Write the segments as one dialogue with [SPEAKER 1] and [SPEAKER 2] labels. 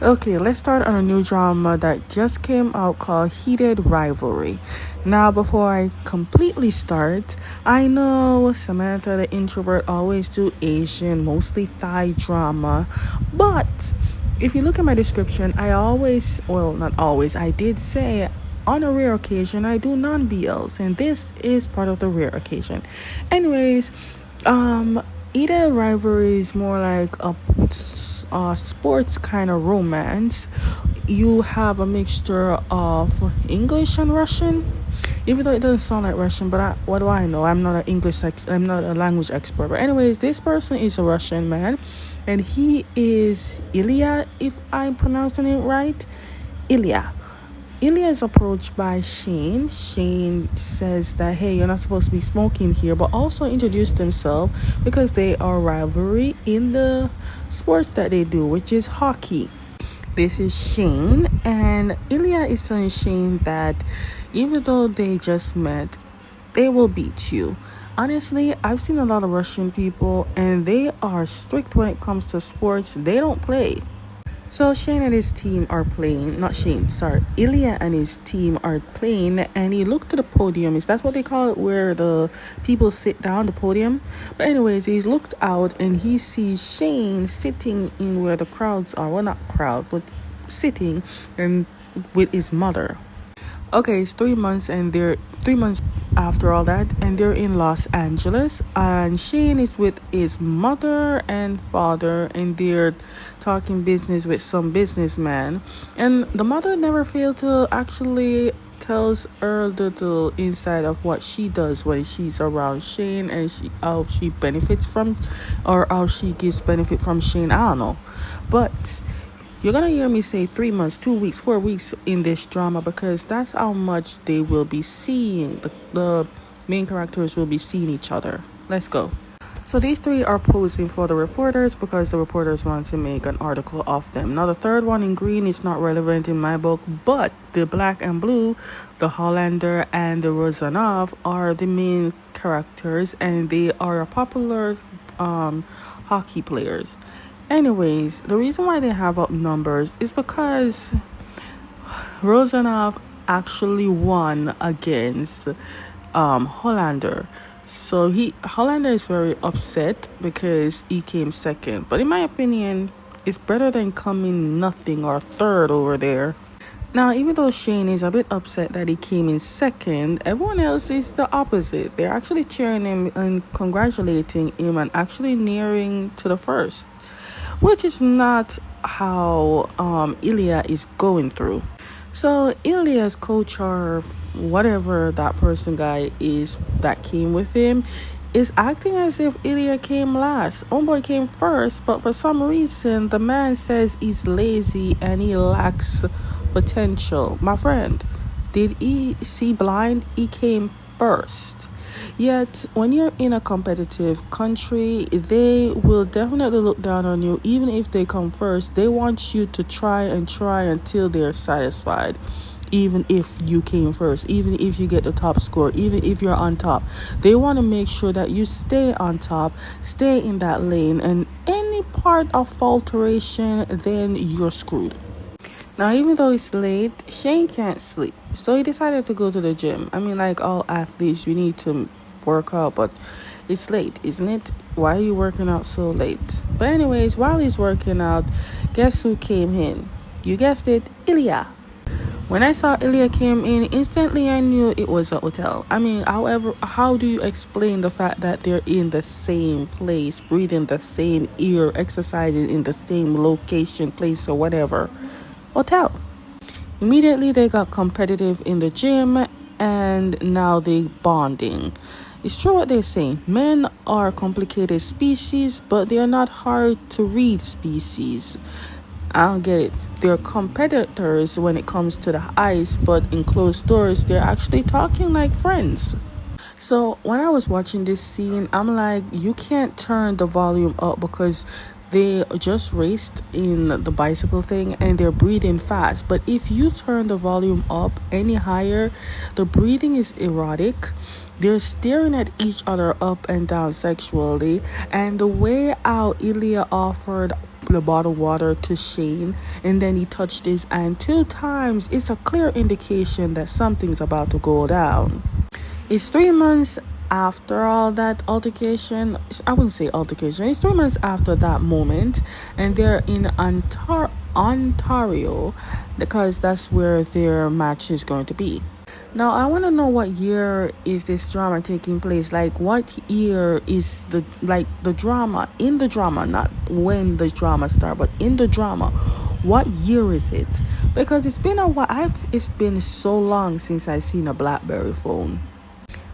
[SPEAKER 1] Okay, let's start on a new drama that just came out called Heated Rivalry. Now, before I completely start, I know Samantha the introvert always do Asian, mostly Thai drama, but if you look at my description, I always, well, not always, I did say on a rare occasion I do non-BLs, and this is part of the rare occasion. Anyways, um, Ida Rivalry is more like a sports kind of romance. You have a mixture of English and Russian, even though it doesn't sound like Russian. But what do I know? I'm not an I'm not a language expert. But anyways, this person is a Russian man, and he is Ilya, if I'm pronouncing it right. Ilya. Ilya is approached by Shane. Shane says that, hey, you're not supposed to be smoking here, but also introduced himself because they are rivalry in the sports that they do, which is hockey. This is Shane, and Ilya is telling Shane that even though they just met, they will beat you. Honestly, I've seen a lot of Russian people, and they are strict when it comes to sports. They don't play. So Shane and his team are playing, not Shane, sorry, Ilya and his team are playing, and he looked to the podium. Is that what they call it, where the people sit down, the podium? But anyways, he looked out and he sees Shane sitting in where the crowds are. Well, not crowd, but sitting and with his mother. Okay, it's 3 months, and they're 3 months after all that, and they're in Los Angeles, and Shane is with his mother and father, and they're talking business with some businessman, and the mother never failed to actually tells her the inside of what she does when she's around Shane, and how she benefits from, or how she gives benefit from Shane. I don't know, but you're gonna hear me say 3 months, 2 weeks, 4 weeks in this drama, because that's how much they will be seeing. The main characters will be seeing each other. Let's go. So these three are posing for the reporters because the reporters want to make an article of them. Now the third one in green is not relevant in my book, but the black and blue, the Hollander and the Rozanov, are the main characters, and they are popular hockey players. Anyways, the reason why they have up numbers is because Rozanov actually won against Hollander. So Hollander is very upset because he came second. But in my opinion, it's better than coming nothing or third over there. Now, even though Shane is a bit upset that he came in second, everyone else is the opposite. They're actually cheering him and congratulating him and actually nearing to the first, which is not how Ilya is going through. So Ilya's coach, or whatever that person guy is that came with him, is acting as if Ilya came last. Homeboy came first, but for some reason the man says he's lazy and he lacks potential. My friend, did he see blind? He came first. Yet, when you're in a competitive country, they will definitely look down on you. Even if they come first, they want you to try and try until they're satisfied. Even if you came first, even if you get the top score, even if you're on top, they want to make sure that you stay on top, stay in that lane, and any part of falteration, then you're screwed. Now, even though it's late, Shane can't sleep. So he decided to go to the gym. I mean, like all athletes, you need to work out, but it's late, isn't it? Why are you working out so late? But anyways, while he's working out, guess who came in? You guessed it, Ilya. When I saw Ilya came in, instantly I knew it was a hotel. I mean, however, how do you explain the fact that they're in the same place, breathing the same air, exercising in the same location, place, or whatever? Hotel. Immediately they got competitive in the gym, and now they bonding. It's true what they're saying. Men are complicated species, but they are not hard to read species. I don't get it. They're competitors when it comes to the ice, but in closed doors, they're actually talking like friends. So when I was watching this scene, I'm like, you can't turn the volume up because they just raced in the bicycle thing and they're breathing fast. But if you turn the volume up any higher, the breathing is erotic. They're staring at each other up and down sexually. And the way how Ilya offered the bottled water to Shane, and then he touched his hand 2 times. It's a clear indication that something's about to go down. It's 3 months after all that altercation. I wouldn't say altercation. It's 3 months after that moment, and they're in Ontario because that's where their match is going to be. Now, I want to know what year is this drama taking place? Like, what year is the drama, in the drama, not when the drama start, but in the drama. What year is it? Because it's been a while. It's been so long since I've seen a BlackBerry phone.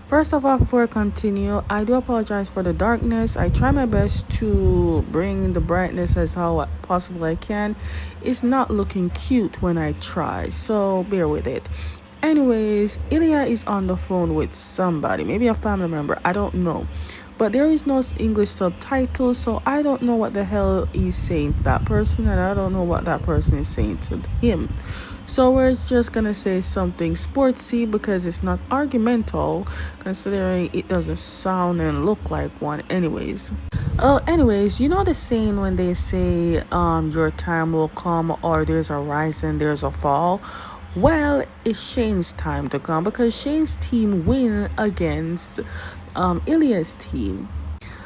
[SPEAKER 1] First of all, before I continue, I do apologize for the darkness. I try my best to bring the brightness as how possible I can. It's not looking cute when I try, so bear with it. Anyways, Ilya is on the phone with somebody, maybe a family member, I don't know. But there is no English subtitles, so I don't know what the hell he's saying to that person, and I don't know what that person is saying to him. So we're just gonna say something sportsy because it's not argumental, considering it doesn't sound and look like one anyways. Anyways, you know the saying when they say your time will come, or there's a rise and there's a fall? Well, it's Shane's time to come because Shane's team win against Ilya's team.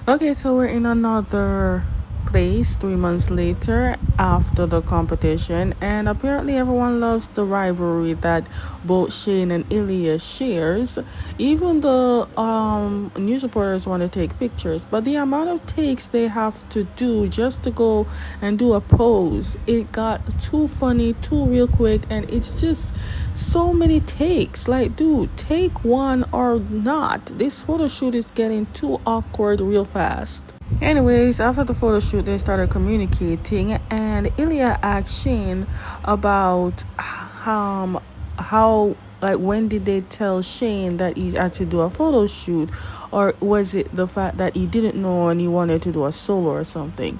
[SPEAKER 1] Okay, so we're in another place 3 months later after the competition, and apparently everyone loves the rivalry that both Shane and Ilya shares. Even the news reporters want to take pictures, but the amount of takes they have to do just to go and do a pose, it got too funny too real quick, and it's just so many takes. Like, dude, take one or not. This photo shoot is getting too awkward real fast. Anyways, after the photo shoot, they started communicating, and Ilya asked Shane about how like when did they tell Shane that he had to do a photo shoot, or was it the fact that he didn't know and he wanted to do a solo or something?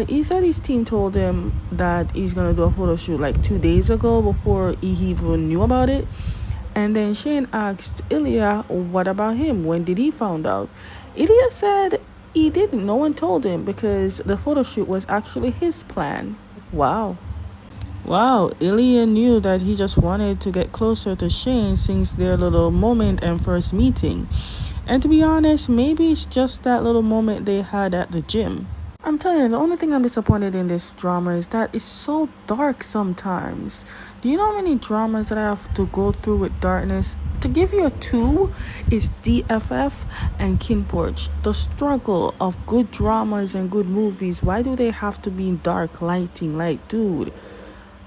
[SPEAKER 1] He said his team told him that he's gonna do a photo shoot like 2 days ago before he even knew about it. And then Shane asked Ilya, what about him? When did he found out? Ilya said he didn't. No one told him because the photo shoot was actually his plan. Wow, Ilya knew that he just wanted to get closer to Shane since their little moment and first meeting. And to be honest, maybe it's just that little moment they had at the gym. I'm telling you, the only thing I'm disappointed in this drama is that it's so dark sometimes. Do you know how many dramas that I have to go through with darkness? To give you a 2 is DFF and Kin Porch. The struggle of good dramas and good movies. Why do they have to be in dark lighting? Like, dude,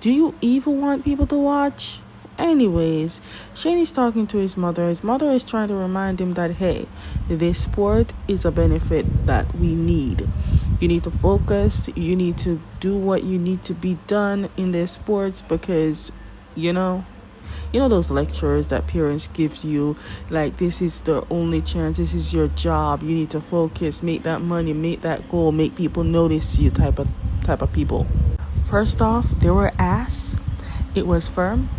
[SPEAKER 1] do you even want people to watch? Anyways, Shane is talking to his mother. His mother is trying to remind him that, hey, this sport is a benefit that we need. You need to focus. You need to do what you need to be done in their sports because, you know those lectures that parents give you, like, this is the only chance, this is your job, you need to focus, make that money, make that goal, make people notice you type of people. First off, they were ass, it was firm,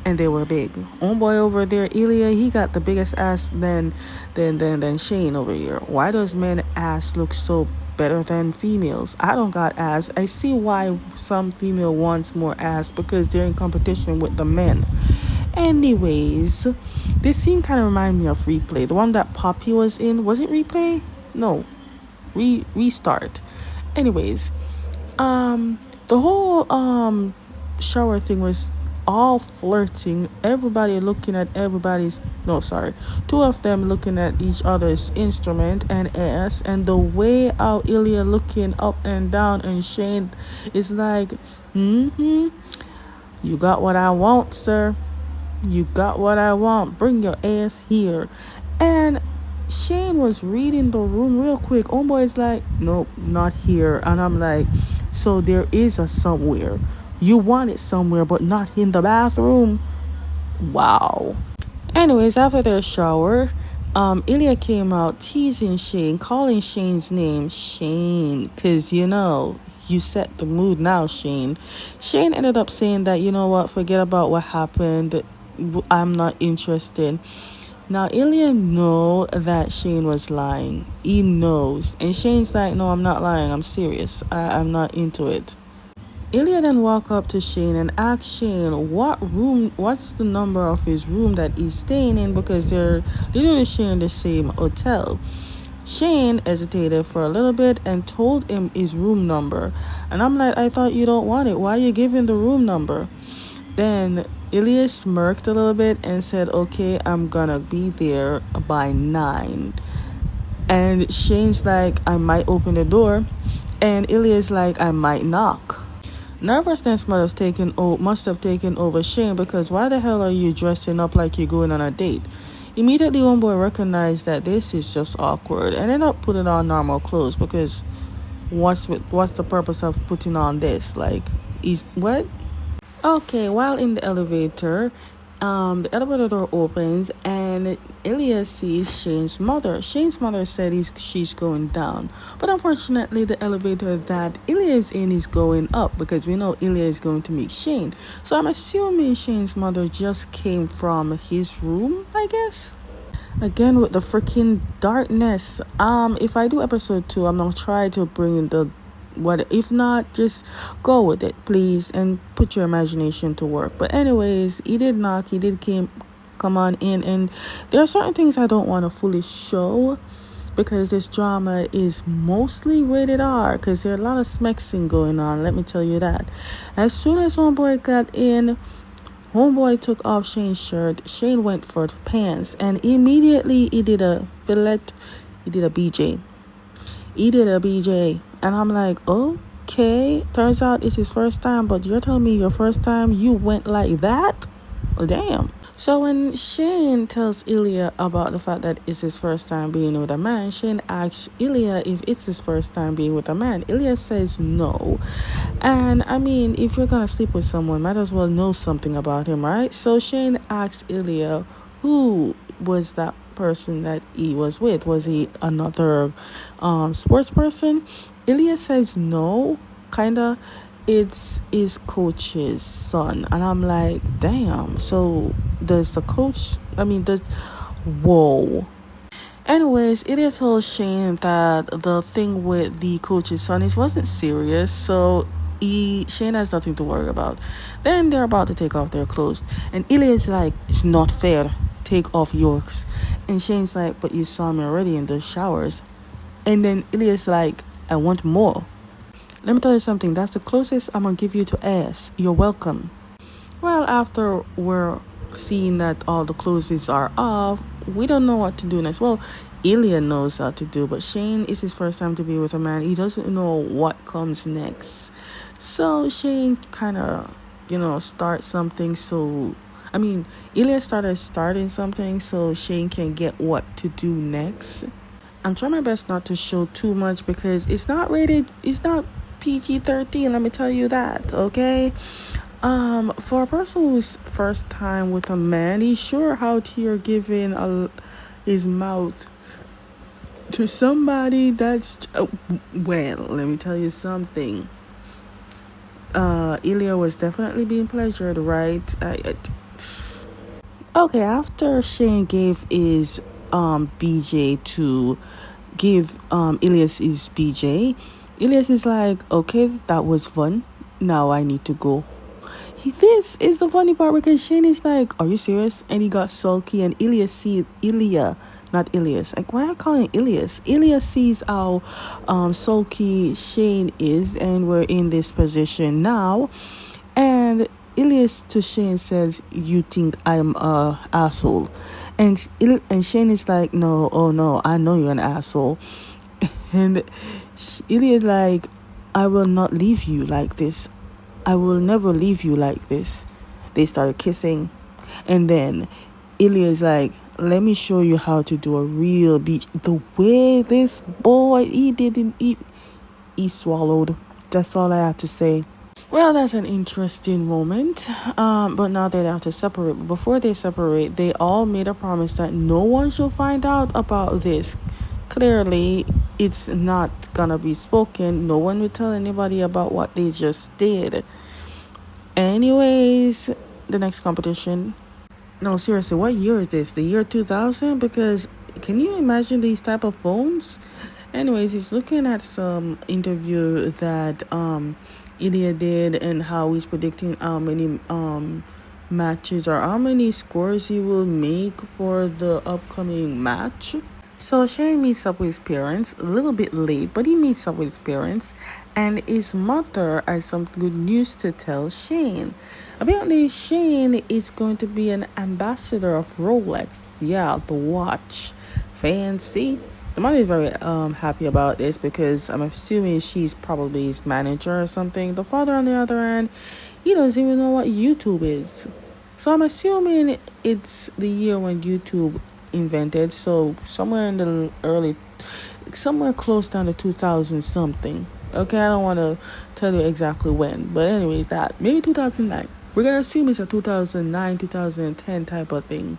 [SPEAKER 1] and they were big. Homeboy over there, Ilya, he got the biggest ass than Shane over here. Why does men ass look so better than females? I don't got ass. I see why some female wants more ass, because they're in competition with the men. Anyways, this scene kind of reminded me of Replay, the one that Poppy was in. Was it Replay? No, Restart. Anyways, the whole shower thing was all flirting, everybody looking at everybody's, no, sorry, 2 of them looking at each other's instrument and ass, and the way how Ilya looking up and down, and Shane is like, you got what I want, sir, you got what I want, bring your ass here. And Shane was reading the room real quick. Homeboy is like, nope, not here. And I'm like, so there is a somewhere. You want it somewhere, but not in the bathroom. Wow. Anyways, after their shower, Ilya came out teasing Shane, calling Shane's name Shane, because, you set the mood now, Shane. Shane ended up saying that, you know what, forget about what happened. I'm not interested. Now Ilya know that Shane was lying. He knows. And Shane's like, no, I'm not lying. I'm serious. I'm not into it. Ilya then walk up to Shane and ask Shane what's the number of his room that he's staying in, because they're literally sharing the same hotel. Shane hesitated for a little bit and told him his room number. And I'm like, I thought you don't want it. Why are you giving the room number? Then Ilya smirked a little bit and said, okay, I'm gonna be there by 9. And Shane's like, I might open the door. And Ilya's like, I might knock. Nervousness must have taken over Shane, because why the hell are you dressing up like you're going on a date? Immediately, homeboy recognized that this is just awkward and ended up putting on normal clothes, because what's the purpose of putting on this? Like, is what? Okay, while in the elevator, the elevator door opens and Ilya sees Shane's mother. Shane's mother said she's going down. But unfortunately, the elevator that Ilya is in is going up, because we know Ilya is going to meet Shane. So I'm assuming Shane's mother just came from his room, I guess. Again with the freaking darkness. If I do episode 2, I'm gonna try to bring in the what. If not, just go with it, please, and put your imagination to work. But anyways, he did knock. He did come on in, and there are certain things I don't want to fully show, because this drama is mostly rated R, because there are a lot of smexing going on. Let me tell you that. As soon as homeboy got in, homeboy took off Shane's shirt. Shane went for pants, and immediately he did a fillet. He did a BJ. And I'm like, okay. Turns out it's his first time, but you're telling me your first time you went like that? Well, damn. So when Shane tells Ilya about the fact that it's his first time being with a man, Shane asks Ilya if it's his first time being with a man. Ilya says no. And I mean, if you're gonna sleep with someone, might as well know something about him, right? So Shane asks Ilya who was that person that he was with. Was he another sports person? Ilya says no, kinda. It's his coach's son. And I'm like, damn. So does the coach, whoa. Anyways, Ilya told Shane that the thing with the coach's son wasn't serious, so Shane has nothing to worry about. Then they're about to take off their clothes, and Ilya's like, it's not fair, take off yours. And Shane's like, but you saw me already in the showers. And then Ilya's like, I want more. Let me tell you something, that's the closest I'm gonna give you to ass. You're welcome. Well, after we're seeing that all the clothes are off, we don't know what to do next. Well, Ilya knows how to do, but Shane is his first time to be with a man. He doesn't know what comes next. So Shane kind of, starts something. Ilya starting something so Shane can get what to do next. I'm trying my best not to show too much, because it's not PG-13, let me tell you that, okay? For a person who's first time with a man, he's sure out here giving his mouth to somebody that's well, let me tell you something. Ilya was definitely being pleasured, right? Okay, after Shane gave his BJ to give Ilyas his BJ, Ilyas is like, okay, that was fun. Now I need to go. This is the funny part, because Shane is like, are you serious? And he got sulky, and not Ilyas. Like, why am I calling Ilyas? Ilyas sees how sulky Shane is, and we're in this position now. And Ilyas to Shane says, you think I'm a asshole? And Shane is like, no, oh no, I know you're an asshole. And Ilyas like, I will not leave you like this. I will never leave you like this. They started kissing. And then Ilya's like, let me show you how to do a real beach. The way this boy, he swallowed. That's all I have to say. Well, that's an interesting moment. But now they have to separate. But before they separate, they all made a promise that no one should find out about this. Clearly, it's not gonna be spoken. No one will tell anybody about what they just did. Anyways, the next competition. No, seriously, what year is this? The year 2000? Because can you imagine these type of phones? Anyways, he's looking at some interview that Ilya did and how he's predicting how many matches or how many scores he will make for the upcoming match. So Shane meets up with his parents a little bit late, but he meets up with his parents, and his mother has some good news to tell Shane. Apparently, Shane is going to be an ambassador of Rolex. Yeah, the watch. Fancy. The mother is very happy about this because I'm assuming she's probably his manager or something. The father, on the other hand, he doesn't even know what YouTube is. So I'm assuming it's the year when YouTube invented, so somewhere in the early, somewhere close down to 2000 something. Okay, I don't want to tell you exactly when, but anyway, that maybe 2009. We're gonna assume it's a 2009 2010 type of thing.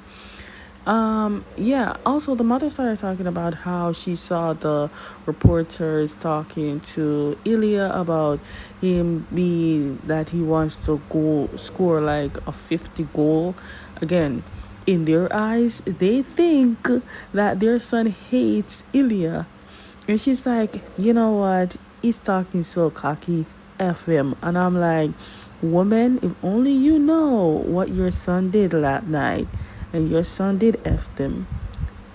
[SPEAKER 1] Yeah, also the mother started talking about how she saw the reporters talking to Ilya about him being that he wants to go score like a 50 goal. Again, in their eyes, they think that their son hates Ilya. And she's like, you know what? He's talking so cocky. F him. And I'm like, woman, if only you know what your son did last night. And your son did F them.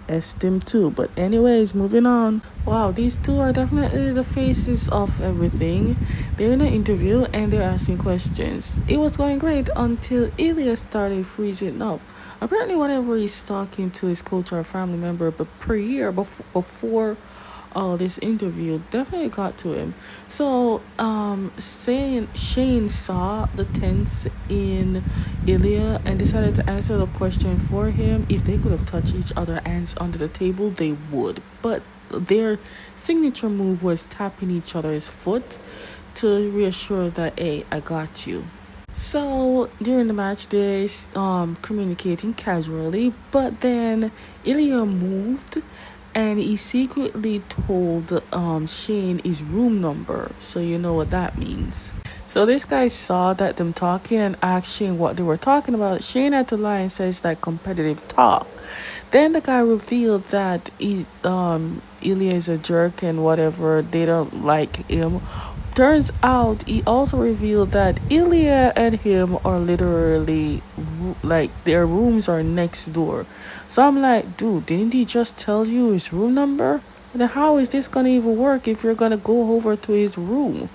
[SPEAKER 1] S them too. But anyways, moving on. Wow, these two are definitely the faces of everything. They're in an interview and they're asking questions. It was going great until Ilya started freezing up. Apparently, whenever he's talking to his coach or a family member, but per year before this interview definitely got to him. So Shane saw the tense in Ilya and decided to answer the question for him. If they could have touched each other hands under the table, they would. But their signature move was tapping each other's foot to reassure that, hey, I got you. So during the match, they communicating casually, but then Ilya moved and he secretly told Shane his room number, so you know what that means. So this guy saw that them talking and asked Shane what they were talking about. Shane had to lie and says like competitive talk. Then the guy revealed that Ilya is a jerk and whatever, they don't like him. Turns out he also revealed that Ilya and him are literally like their rooms are next door. So I'm like, dude, didn't he just tell you his room number? Then how is this gonna even work if you're gonna go over to his room?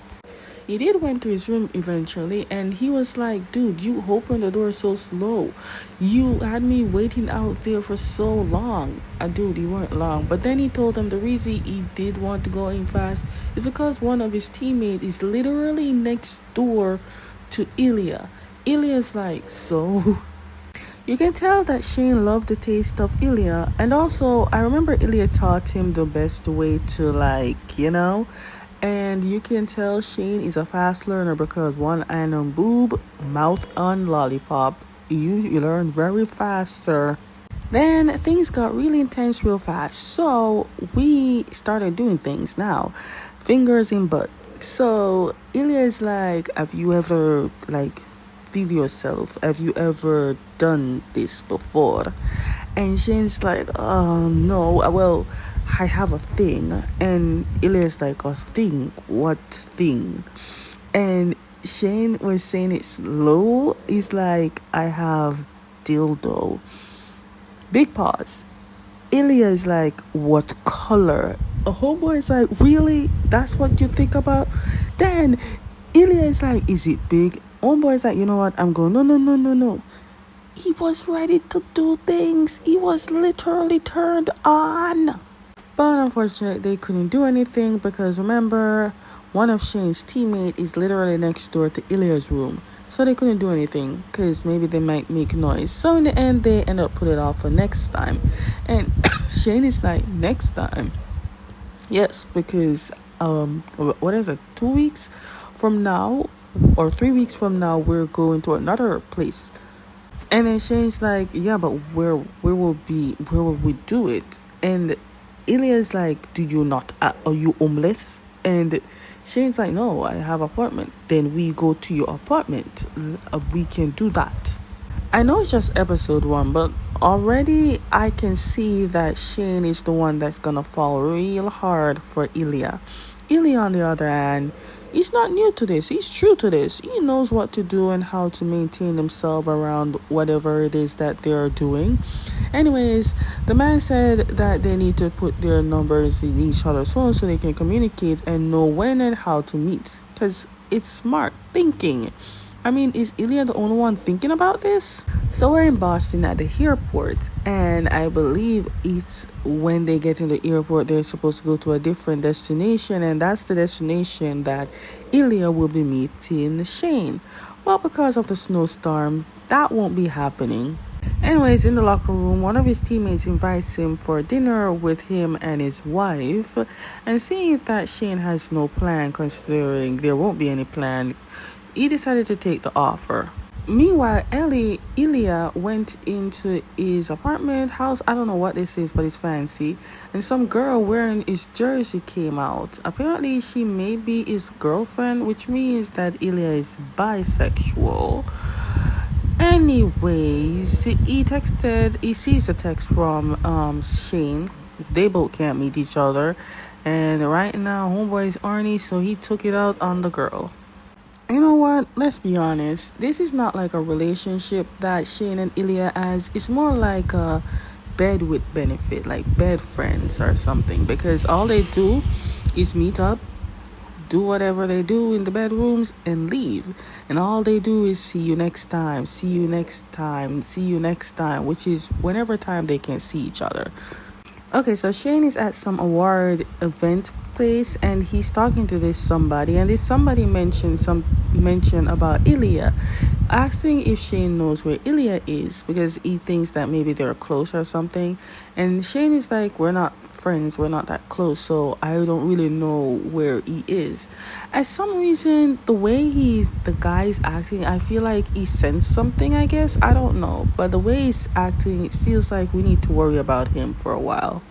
[SPEAKER 1] He did went to his room eventually and he was like, dude, you opened the door so slow. You had me waiting out there for so long. Dude, he weren't long. But then he told him the reason he did want to go in fast is because one of his teammates is literally next door to Ilya. Ilya's like, so... You can tell that Shane loved the taste of Ilya. And also, I remember Ilya taught him the best way to and you can tell Shane is a fast learner because one eye on boob, mouth on lollipop. You learn very fast, sir. Then things got really intense real fast. So we started doing things now. Fingers in butt. So Ilya is like, have you ever feel yourself? Have you ever done this before? And Shane's like, no, well, I have a thing. And Ilya's like, a thing? What thing? And Shane was saying it slow. He's like, I have dildo. Big pause. Ilya is like, what color? A homeboy is like, really? That's what you think about? Then Ilya is like, is it big? Homeboy is like, you know what? I'm going, no. He was ready to do things. He was literally turned on. But unfortunately, they couldn't do anything because remember, one of Shane's teammates is literally next door to Ilya's room. So they couldn't do anything because maybe they might make noise. So in the end, they ended up putting it off for next time. And Shane is like, next time? Yes, because, what is it, 2 weeks from now or 3 weeks from now, we're going to another place. And then Shane's like, yeah, but where will we do it? And Ilya's like, do you not, are you homeless? And Shane's like, no, I have an apartment. Then we go to your apartment. We can do that. I know it's just episode 1, but already I can see that Shane is the one that's gonna fall real hard for Ilya. Ilya, on the other hand, he's not new to this. He's true to this. He knows what to do and how to maintain himself around whatever it is that they're doing. Anyways, the man said that they need to put their numbers in each other's phones so they can communicate and know when and how to meet. Because it's smart thinking. I mean, is Ilya the only one thinking about this? So we're in Boston at the airport, and I believe it's when they get in the airport, they're supposed to go to a different destination, and that's the destination that Ilya will be meeting Shane. Well, because of the snowstorm, that won't be happening. Anyways, in the locker room, one of his teammates invites him for dinner with him and his wife, and seeing that Shane has no plan, considering there won't be any plan, he decided to take the offer. Meanwhile, Ilya went into his apartment house. I don't know what this is, but it's fancy. And some girl wearing his jersey came out. Apparently, she may be his girlfriend, which means that Ilya is bisexual. Anyways, he sees a text from Shane. They both can't meet each other. And right now, homeboy is Arnie, so he took it out on the girl. You know what? Let's be honest. This is not like a relationship that Shane and Ilya has. It's more like a bed with benefit, like bed friends or something. Because all they do is meet up, do whatever they do in the bedrooms, and leave. And all they do is see you next time, see you next time, see you next time, which is whenever time they can see each other. Okay, so Shane is at some award event place and he's talking to this somebody, and this somebody mentioned about Ilya, asking if Shane knows where Ilya is because he thinks that maybe they're close or something. And Shane is like, we're not friends, we're not that close, so I don't really know where he is. At some reason, the way the guy's acting, I feel like he sensed something, I guess. I don't know, but the way he's acting, it feels like we need to worry about him for a while.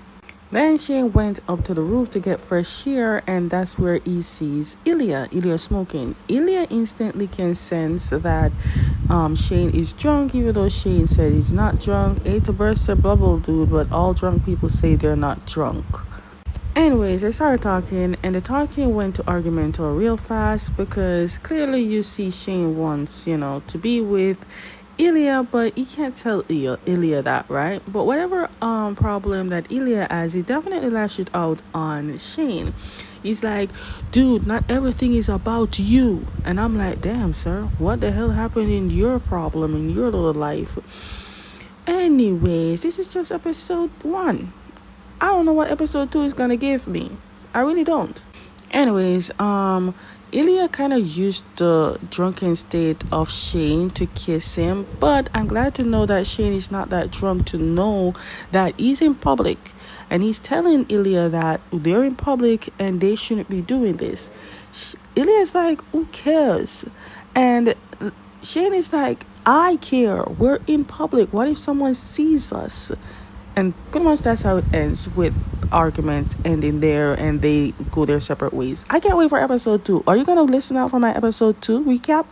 [SPEAKER 1] Then Shane went up to the roof to get fresh air, and that's where he sees Ilya smoking. Ilya instantly can sense that Shane is drunk, even though Shane said he's not drunk. Ate to burst their bubble, dude, but all drunk people say they're not drunk. Anyways, they started talking, and the talking went to argumental real fast because clearly you see Shane wants, to be with Ilya, but he can't tell Ilya that, right? But whatever problem that Ilya has, he definitely lashed it out on Shane. He's like, dude, not everything is about you. And I'm like, damn, sir, what the hell happened in your problem, in your little life? Anyways, this is just episode 1. I don't know what episode 2 is gonna give me. I really don't. Anyways, Ilya kind of used the drunken state of Shane to kiss him, but I'm glad to know that Shane is not that drunk to know that he's in public, and he's telling Ilya that they're in public and they shouldn't be doing this. Ilya's like, who cares? And Shane is like, I care. We're in public. What if someone sees us? And pretty much that's how it ends, with arguments ending there and they go their separate ways. I can't wait for episode 2. Are you going to listen out for my episode 2 recap?